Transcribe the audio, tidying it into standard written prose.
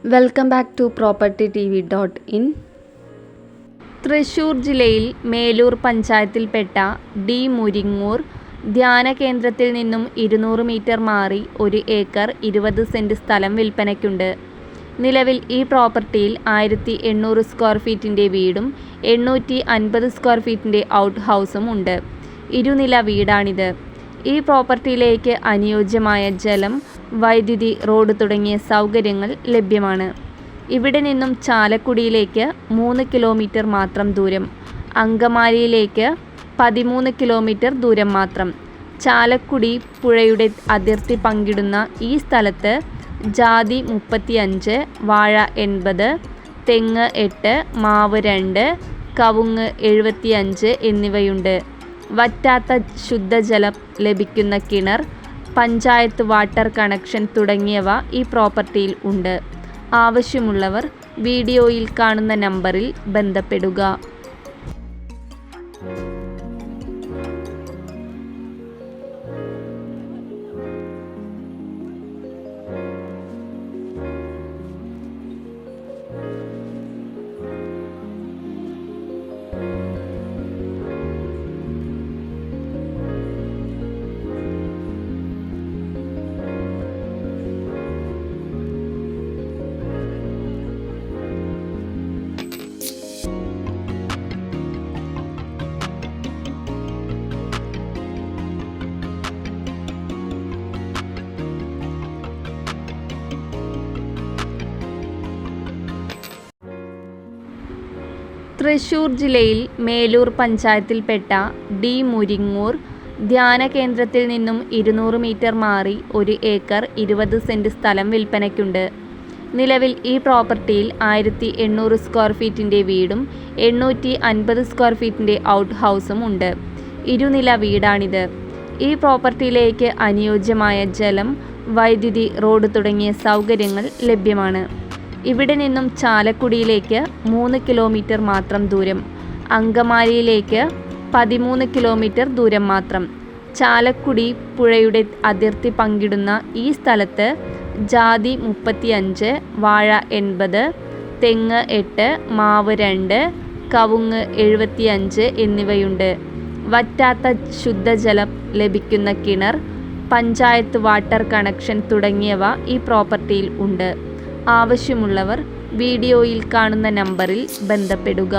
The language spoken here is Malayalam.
Welcome back to propertytv.in. Thrissur ജില്ലയിൽ മേലൂർ പഞ്ചായത്തിൽപ്പെട്ട ഡി മുരിങ്ങൂർ ധ്യാന കേന്ദ്രത്തിൽ നിന്നും 200 മീറ്റർ മാറി 1 ഏക്കർ 20 സെന്റ് സ്ഥലം വിൽപ്പനയ്ക്കുണ്ട്. നിലവിൽ ഈ പ്രോപ്പർട്ടിയിൽ 1800 സ്ക്വയർ ഫീറ്റിൻ്റെ വീടും 850 സ്ക്വയർ ഫീറ്റിൻ്റെ ഔട്ട് ഹൗസും ഉണ്ട്. ഇരുനില വീടാണിത്. ഈ പ്രോപ്പർട്ടിയിലേക്ക് അനുയോജ്യമായ ജലം, വൈദ്യുതി, റോഡ് തുടങ്ങിയ സൗകര്യങ്ങൾ ലഭ്യമാണ്. ഇവിടെ നിന്നും ചാലക്കുടിയിലേക്ക് 3 കിലോമീറ്റർ മാത്രം ദൂരം, അങ്കമാലിയിലേക്ക് 13 കിലോമീറ്റർ ദൂരം മാത്രം. ചാലക്കുടി പുഴയുടെ അതിർത്തി പങ്കിടുന്ന ഈ സ്ഥലത്ത് ജാതി 35, വാഴ 80, തെങ്ങ് 8, മാവ് 2, കവുങ്ങ് 75 എന്നിവയുണ്ട്. വറ്റാത്ത ശുദ്ധജലം ലഭിക്കുന്ന കിണർ, പഞ്ചായത്ത് വാട്ടർ കണക്ഷൻ തുടങ്ങിയവ ഈ പ്രോപ്പർട്ടിയിൽ ഉണ്ട്. ആവശ്യമുള്ളവർ വീഡിയോയിൽ കാണുന്ന നമ്പറിൽ ബന്ധപ്പെടുക. തൃശ്ശൂർ ജില്ലയിൽ മേലൂർ പഞ്ചായത്തിൽപ്പെട്ട ഡി മുരിങ്ങൂർ ധ്യാന കേന്ദ്രത്തിൽ നിന്നും 200 മീറ്റർ മാറി 1 ഏക്കർ 20 സെന്റ് സ്ഥലം വിൽപ്പനയ്ക്കുണ്ട്. നിലവിൽ ഈ പ്രോപ്പർട്ടിയിൽ 1800 സ്ക്വയർ ഫീറ്റിൻ്റെ വീടും 850 സ്ക്വയർ ഫീറ്റിൻ്റെ ഔട്ട് ഹൗസും ഉണ്ട്. ഇരുനില വീടാണിത്. ഈ പ്രോപ്പർട്ടിയിലേക്ക് അനുയോജ്യമായ ജലം, വൈദ്യുതി, റോഡ് തുടങ്ങിയ സൗകര്യങ്ങൾ ലഭ്യമാണ്. ഇവിടെ നിന്നും ചാലക്കുടിയിലേക്ക് 3 കിലോമീറ്റർ മാത്രം ദൂരം, അങ്കമാലിയിലേക്ക് 13 കിലോമീറ്റർ ദൂരം മാത്രം. ചാലക്കുടി പുഴയുടെ അതിർത്തി പങ്കിടുന്ന ഈ സ്ഥലത്ത് ജാതി 35, വാഴ 80, തെങ്ങ് 8, മാവ് 2, കവുങ്ങ് 75 എന്നിവയുണ്ട്. വറ്റാത്ത ശുദ്ധജലം ലഭിക്കുന്ന കിണർ, പഞ്ചായത്ത് വാട്ടർ കണക്ഷൻ തുടങ്ങിയവ ഈ പ്രോപ്പർട്ടിയിൽ ഉണ്ട്. ആവശ്യമുള്ളവർ വീഡിയോയിൽ കാണുന്ന നമ്പറിൽ ബന്ധപ്പെടുക.